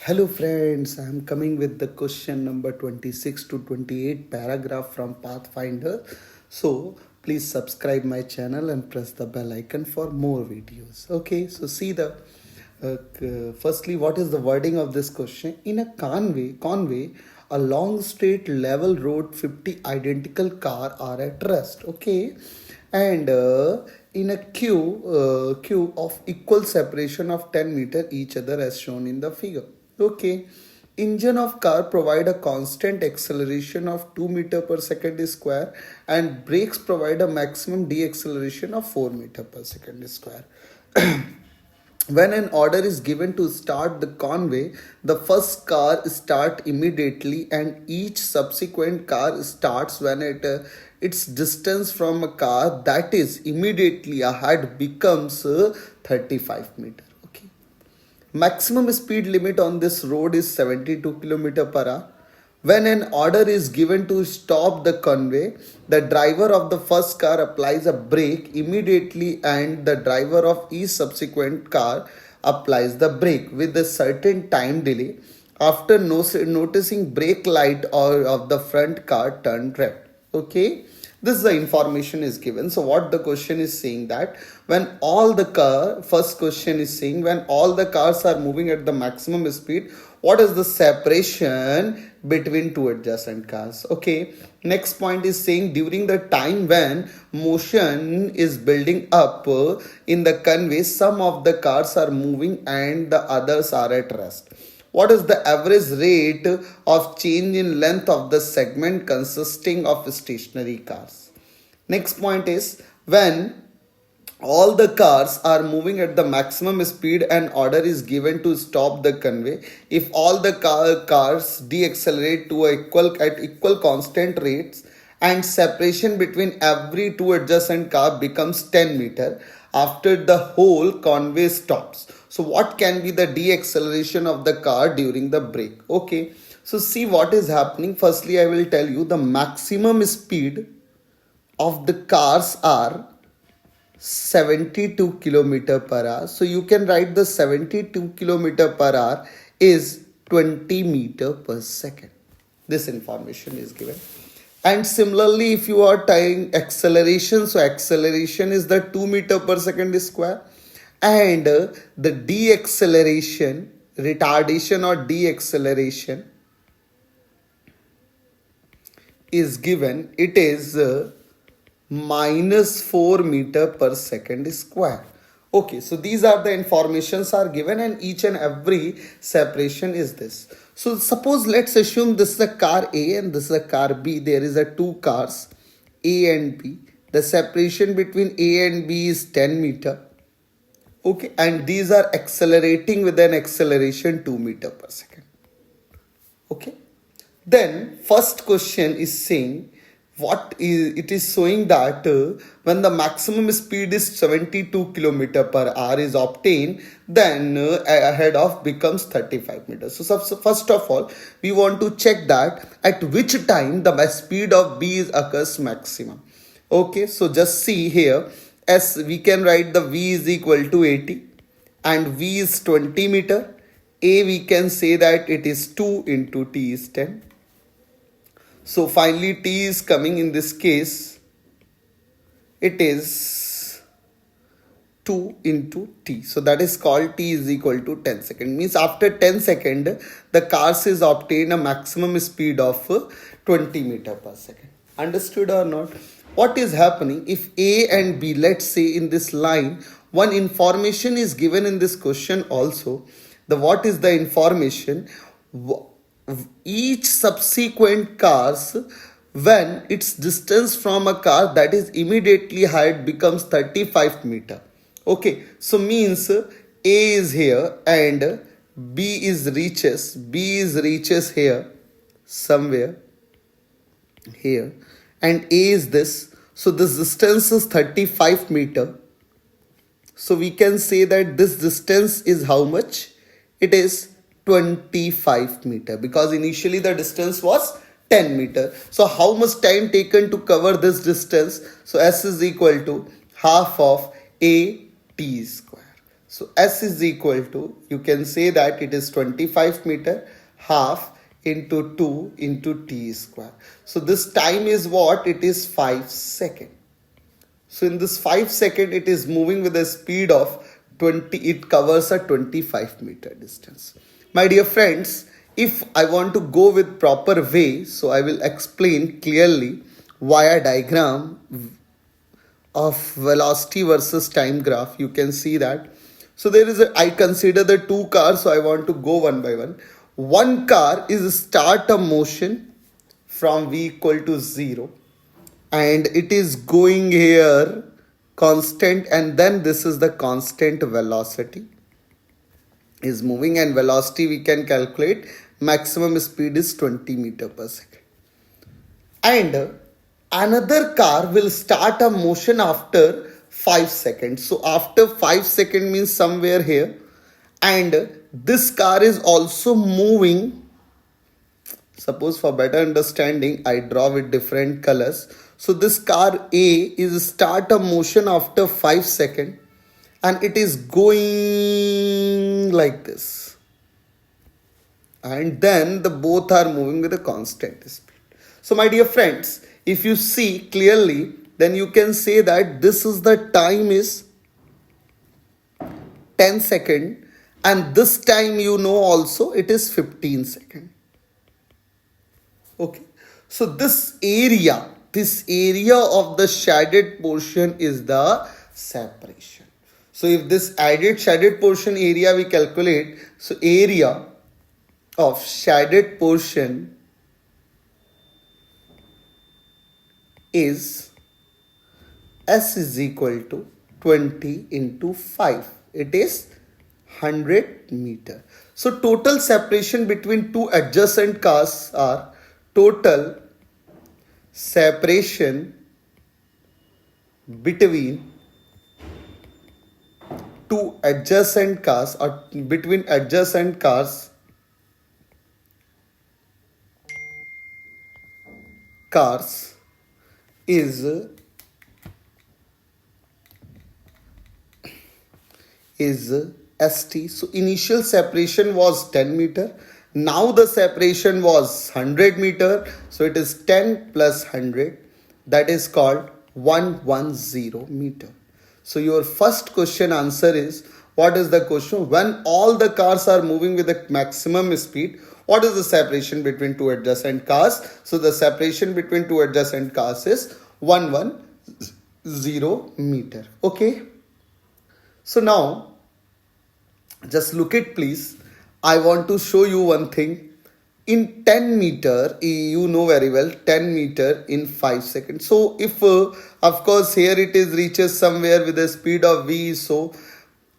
Hello friends, I am coming with the question number 26 to 28 paragraph from Pathfinder. So please subscribe my channel and press the bell icon for more videos. Okay, so see the firstly, what is the wording of this question? In a conway, a long straight level road, 50 identical car are at rest. Okay, and in a queue of equal separation of 10 meter each other as shown in the figure. Okay, engine of car provide a constant acceleration of 2 meter per second square, and brakes provide a maximum deceleration of 4 meter per second square. When an order is given to start the convey, the first car start immediately and each subsequent car starts when its distance from a car that is immediately ahead becomes 35 meter. Okay. Maximum speed limit on this road is 72 km per hour. When an order is given to stop the convey, the driver of the first car applies a brake immediately and the driver of each subsequent car applies the brake with a certain time delay after noticing brake light or of the front car turn red. Okay, this is the information is given. So what the question is saying that when all the first question is saying when all the cars are moving at the maximum speed, what is the separation between two adjacent cars? Okay, next point is saying during the time when motion is building up in the convey, some of the cars are moving and the others are at rest. What is the average rate of change in length of the segment consisting of stationary cars? Next point is when all the cars are moving at the maximum speed and order is given to stop the convey. If all the cars deaccelerate to at equal constant rates and separation between every two adjacent car becomes 10 meter after the whole convey stops. So what can be the deacceleration of the car during the brake? Okay, so see what is happening. Firstly, I will tell you the maximum speed of the cars are 72 km per hour. So you can write the 72 km per hour is 20 meter per second. This information is given. And similarly, if you are tying acceleration, so acceleration is the 2 meter per second square. And the deceleration, retardation or deceleration is given. It is minus 4 meter per second square. Okay, so these are the informations are given and each and every separation is this. So suppose let's assume this is a car A and this is a car B. There is a two cars A and B. The separation between A and B is 10 meter. Okay, and these are accelerating with an acceleration 2 meter per second. Okay, then first question is saying it is showing that when the maximum speed is 72 km per hour is obtained, then ahead of becomes 35 meters. So first of all, we want to check that at which time the speed of B is occurs maximum. Okay, so just see here, as we can write the V is equal to 80 and V is 20 meter. A we can say that it is 2 into T is 10. So finally T is coming in this case, it is 2 into T. So that is called T is equal to 10 seconds. Means after 10 seconds, the cars is obtain a maximum speed of 20 meter per second. Understood or not? What is happening if A and B, let's say in this line, one information is given in this question also. What is the information? Each subsequent cars, when its distance from a car that is immediately ahead becomes 35 meter. Okay, so means A is here and B is reaches here somewhere here and A is this. So this distance is 35 meter. So we can say that this distance is how much? It is 25 meter because initially the distance was 10 meter. So how much time taken to cover this distance? So S is equal to half of A T square. So S is equal to, you can say that it is 25 meter half into 2 into t square. So this time is what? It is 5 seconds. So in this 5 second, it is moving with a speed of 20, it covers a 25 meter distance. My dear friends, if I want to go with proper way, so I will explain clearly via diagram of velocity versus time graph. You can see that. So there is a, I consider the two cars, so I want to go one by one. One car is start a motion from v equal to 0, and it is going here constant, and then this is the constant velocity is moving, and velocity we can calculate, maximum speed is 20 meter per second. And another car will start a motion after 5 seconds. So after 5 seconds means somewhere here, and this car is also moving. Suppose for better understanding, I draw with different colors. So this car A is start a motion after 5 seconds, and it is going like this. And then the both are moving with a constant speed. So my dear friends, if you see clearly, then you can say that this is the time is 10 second, and this time you know also it is 15 second. Okay. So this area of the shaded portion is the separation. So if this added shaded portion area we calculate, so area of shaded portion is S is equal to 20 into 5. It is 100 meter. So total separation between two adjacent cars are, total separation between two adjacent cars, or between adjacent cars is ST. So initial separation was 10 meter. Now the separation was 100 meter. So it is 10 plus 100. That is called 110 meter. So your first question answer is, what is the question? When all the cars are moving with the maximum speed, what is the separation between two adjacent cars? So the separation between two adjacent cars is 110 meter. Okay. So now, just look it please. I want to show you one thing. In 10 meter, you know very well, 10 meter in 5 seconds. So if, of course, here it is reaches somewhere with a speed of v. So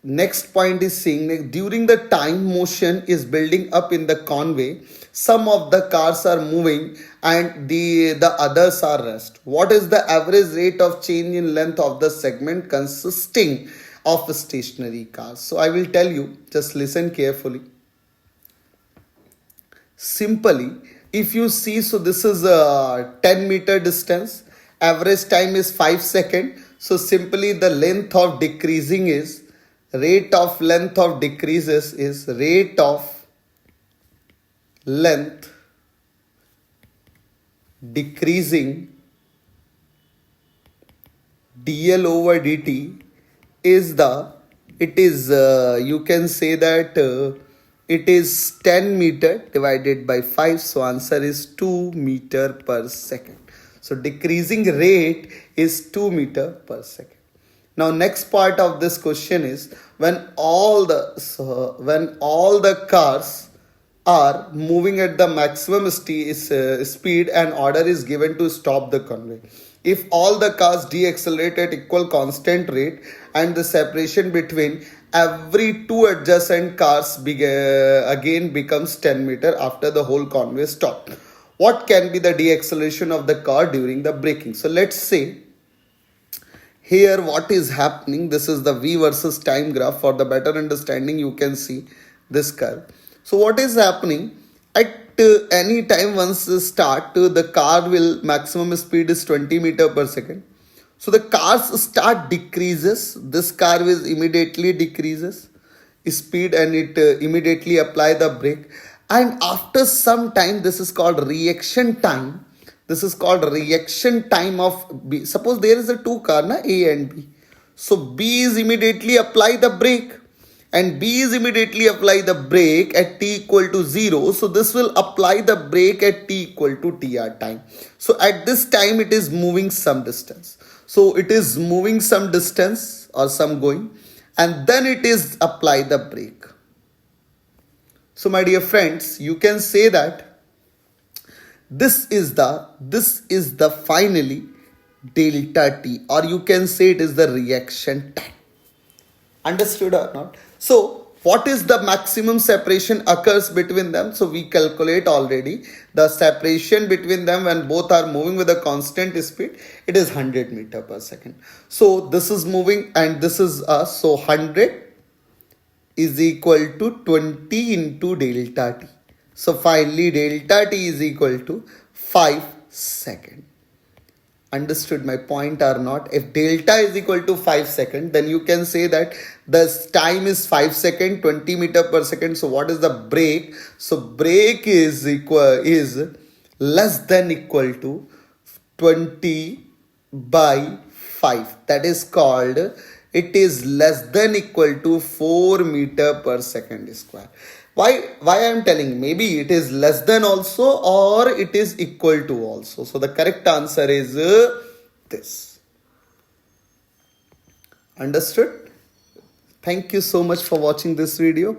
next point is saying, during the time motion is building up in the conway, some of the cars are moving and the others are rest. What is the average rate of change in length of the segment consisting of stationary cars? So I will tell you, just listen carefully. Simply, if you see, so this is a 10 meter distance, average time is 5 seconds. So simply the length of decreasing is, rate of length of decreases is rate of length decreasing dl over dt is the, it is you can say that it is 10 meter divided by 5. So answer is 2 meter per second. So decreasing rate is 2 meter per second. Now next part of this question is, when all the cars are moving at the maximum speed, and order is given to stop the convey. If all the cars deaccelerate at equal constant rate, and the separation between every two adjacent cars again becomes 10 meter after the whole convey stopped, what can be the deacceleration of the car during the braking? So let's say here what is happening, this is the v versus time graph. For the better understanding, you can see this curve. So what is happening at any time once start, the car will maximum speed is 20 meter per second. So the cars start decreases, this car will immediately decreases, speed and it immediately apply the brake. And after some time, this is called reaction time. This is called reaction time of B. Suppose there is a two car, na, A and B. So B is immediately apply the brake and B is immediately apply the brake at t equal to 0. So this will apply the brake at t equal to tr time. So at this time it is moving some distance. So it is moving some distance or some going, and then it is apply the brake. So my dear friends, you can say that this is the finally delta t, or you can say it is the reaction time. Understood or not? So what is the maximum separation occurs between them? So we calculate already the separation between them when both are moving with a constant speed. It is 100 meter per second. So this is moving and this is us. So 100 is equal to 20 into delta t. So finally delta t is equal to 5 seconds. Understood my point or not? If delta is equal to 5 seconds, then you can say that the time is 5 seconds, 20 meter per second. So what is the brake? So brake is less than equal to 20 by 5. That is called, it is less than equal to 4 meter per second square. Why I am telling, maybe it is less than also or it is equal to also. So the correct answer is this. Understood? Thank you so much for watching this video.